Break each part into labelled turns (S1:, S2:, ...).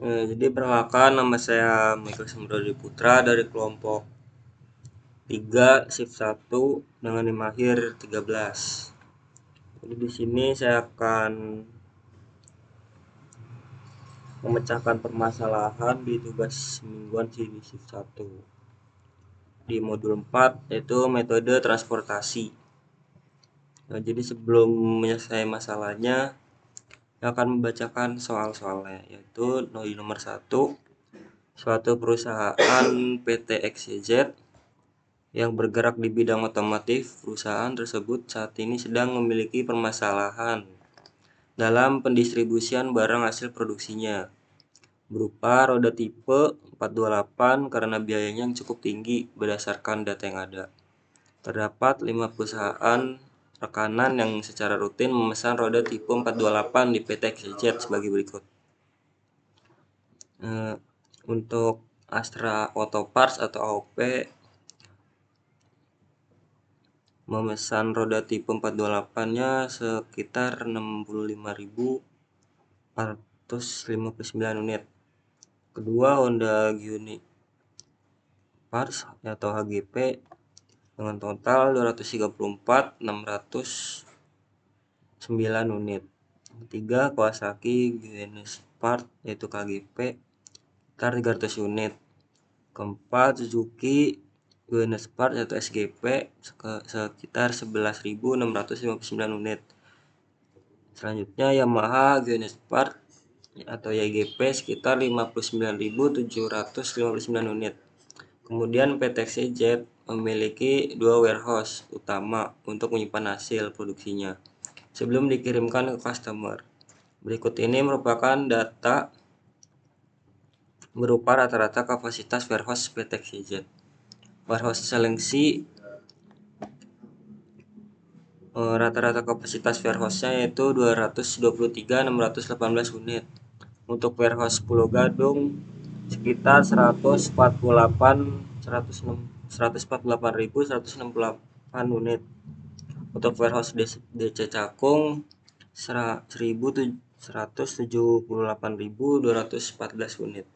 S1: Jadi perkenalkan, nama saya Michael Samrodi Putra dari kelompok 3 shift 1 dengan NIM akhir 13. Jadi di sini saya akan memecahkan permasalahan di tugas mingguan di shift 1 di modul 4, yaitu metode transportasi. Jadi sebelum menyelesaikan masalahnya, saya akan membacakan soal-soalnya, yaitu di nomor 1, suatu perusahaan PT XYZ yang bergerak di bidang otomotif. Perusahaan tersebut saat ini sedang memiliki permasalahan dalam pendistribusian barang hasil produksinya, berupa roda tipe 428 karena biayanya yang cukup tinggi berdasarkan data yang ada. Terdapat 5 perusahaan rekanan yang secara rutin memesan roda tipe 428 di PT XYZ sebagai berikut. Untuk Astra Auto Parts atau AOP memesan roda tipe 428-nya sekitar 65.459 unit. Kedua, Honda Giuni Parts atau HGP dengan total 234.609 unit. Ketiga, Kawasaki Giuni Parts yaitu KGP sekitar 300 unit. Keempat, Suzuki Giuni Parts atau SGP sekitar 11.659 unit. Selanjutnya, Yamaha Giuni Parts atau YGP sekitar 59.759 unit. Kemudian PT XYZ memiliki 2 warehouse utama untuk menyimpan hasil produksinya sebelum dikirimkan ke customer. Berikut ini merupakan data berupa rata-rata kapasitas warehouse PT XYZ. Warehouse Cilengsi, rata-rata kapasitas warehouse-nya yaitu 223.618 unit. Untuk warehouse Pulau Gadung sekitar 148.168 unit. Untuk warehouse DC Cakung 178.214 unit.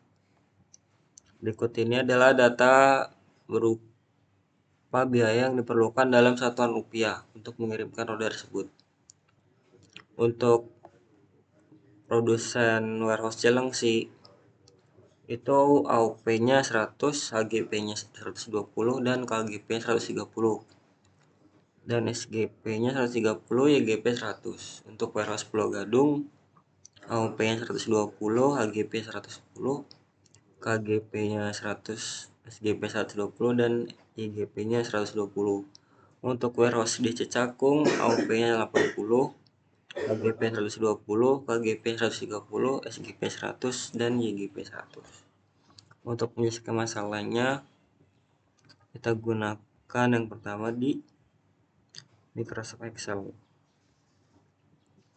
S1: Berikut ini adalah data berupa biaya yang diperlukan dalam satuan rupiah untuk mengirimkan roda tersebut. Untuk produsen warehouse Cilengsi itu AOP-nya 100, HGP-nya 120 dan KGP-nya 130. Dan SGP-nya 130, YGP 100. Untuk warehouse Pulau Gadung AOP-nya 120, HGP 110, KGP-nya 100, SGP 120 dan YGP-nya 120. Untuk warehouse DC Cakung AOP-nya 80, HGP 120, KGP 130, SGP 100 dan YGP 100. Untuk menyelesaikan masalahnya, kita gunakan yang pertama di Microsoft Excel.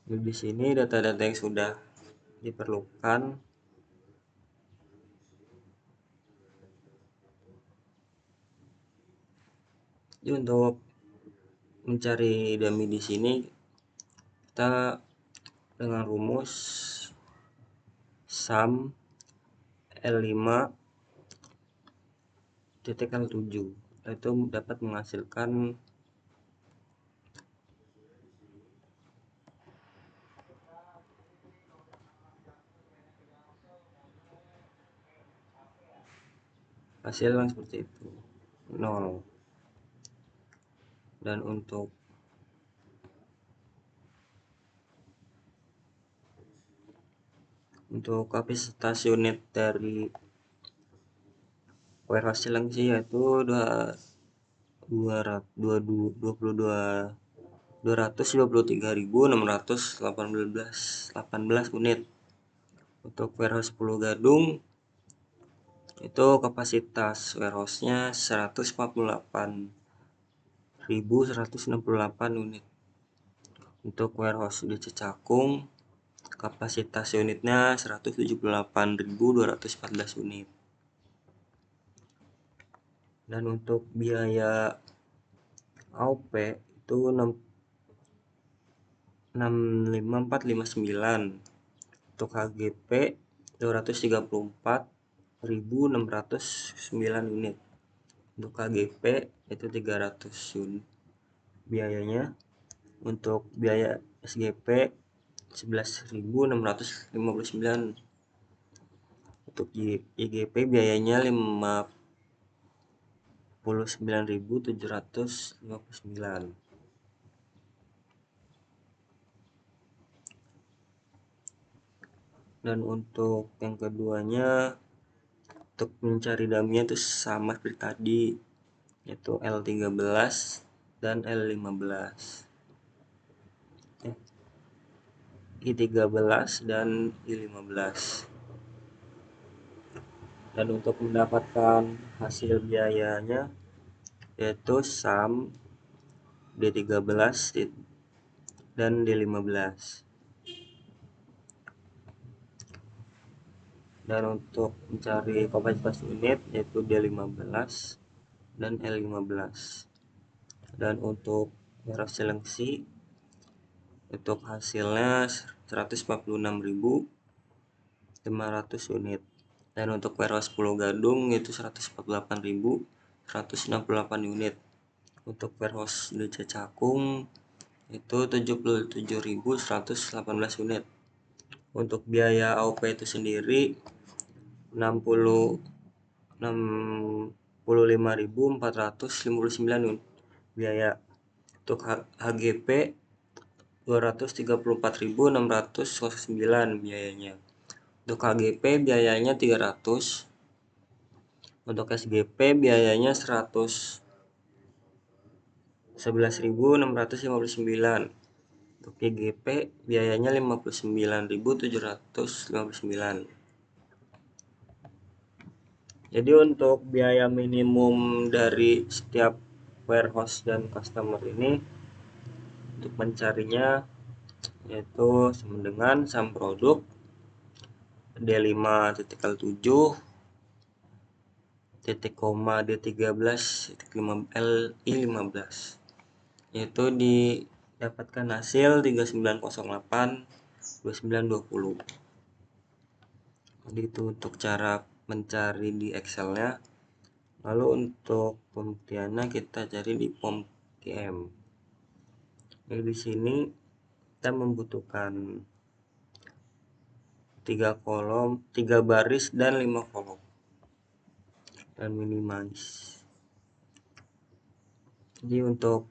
S1: Jadi di sini data-data yang sudah diperlukan. Jadi untuk mencari dummy di sini kita dengan rumus sum L5 titik L7 itu dapat menghasilkan hasil yang seperti itu 0. Dan untuk kapasitas unit dari warehouse Cilengsi yaitu 223.618 unit. Untuk warehouse Pulau Gadung itu kapasitas warehouse-nya 148.168 unit. Untuk warehouse DC Cakung kapasitas unitnya 178.214 unit. Dan untuk biaya AOP itu 65459. Untuk HGP 234.609 unit. Untuk KGP itu 300 unit biayanya. Untuk biaya SGP 11.659. Untuk IGP biayanya 59.759. Dan untuk yang keduanya, untuk mencari dummy itu sama seperti tadi, yaitu L13 dan L15. I13 dan I15. Dan untuk mendapatkan hasil biayanya yaitu sum D13 dan D15. Dan untuk mencari kapasitas unit yaitu D15 dan L15. Dan untuk warehouse seleksi untuk hasilnya 146.500 unit. Dan untuk warehouse Pulau Gadung itu 148.168 unit. Untuk warehouse DC Cakung itu 77.118 unit. Untuk biaya AOP itu sendiri 65.459 unit biaya. Untuk HGP 234.609 biayanya. Untuk HGP biayanya 300. Untuk SGP biayanya 111.659. Untuk IGP biayanya 59.759. Jadi untuk biaya minimum dari setiap warehouse dan customer ini untuk mencarinya yaitu sama dengan sum produk D5.L7 titik koma D13 LI15, yaitu didapatkan hasil 3908 2920. Jadi itu untuk cara mencari di Excelnya. Lalu untuk pembuktiannya kita cari di form QM. Jadi di sini kita membutuhkan 3 kolom, 3 baris dan 5 kolom. Dan minimize. Jadi untuk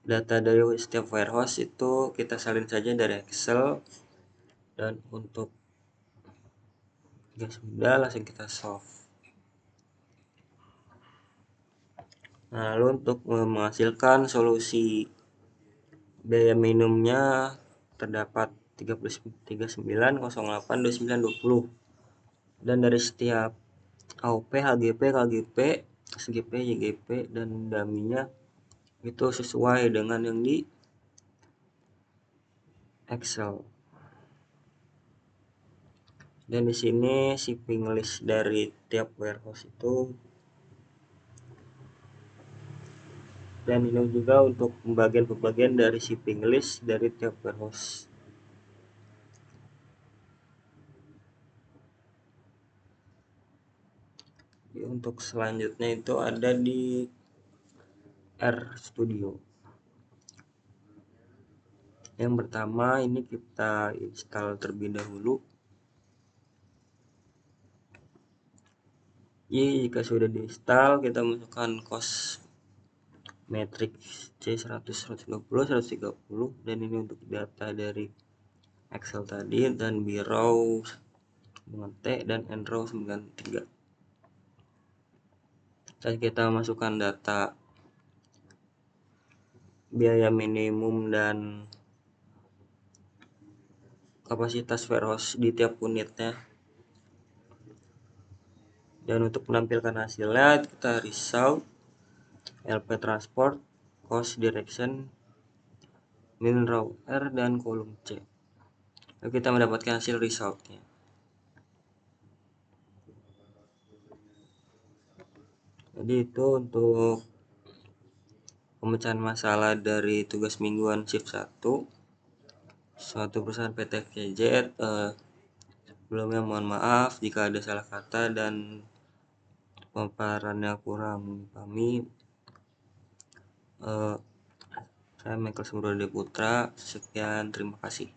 S1: data dari setiap warehouse itu kita salin saja dari Excel. Dan untuk jika sudah langsung kita solve. Nah, lalu untuk menghasilkan solusi biaya minimumnya terdapat 3908 2920. Dan dari setiap AOP, HGP, KGP, SGP, YGP dan dummy-nya itu sesuai dengan yang di Excel. Dan di sini shipping list dari tiap warehouse itu. Dan ini juga untuk pembagian dari shipping list dari tiap warehouse. Jadi untuk selanjutnya itu ada di RStudio. Yang pertama ini kita install terlebih dahulu. Jika sudah diinstal, kita masukkan cost matrix C100, 120, 130. Dan ini untuk data dari Excel tadi, dan B-row dengan T dan N-row 93. Dan kita masukkan data biaya minimum dan kapasitas warehouse di tiap unitnya. Dan untuk menampilkan hasilnya kita result LP transport, cost direction, min row R dan kolom C. Lalu kita mendapatkan hasil resultnya. Jadi itu untuk pemecahan masalah dari tugas mingguan shift 1 suatu perusahaan PT KZ Sebelumnya mohon maaf jika ada salah kata dan pemaparannya kurang pahami. Saya Michael Sembrode Putra, sekian, terima kasih.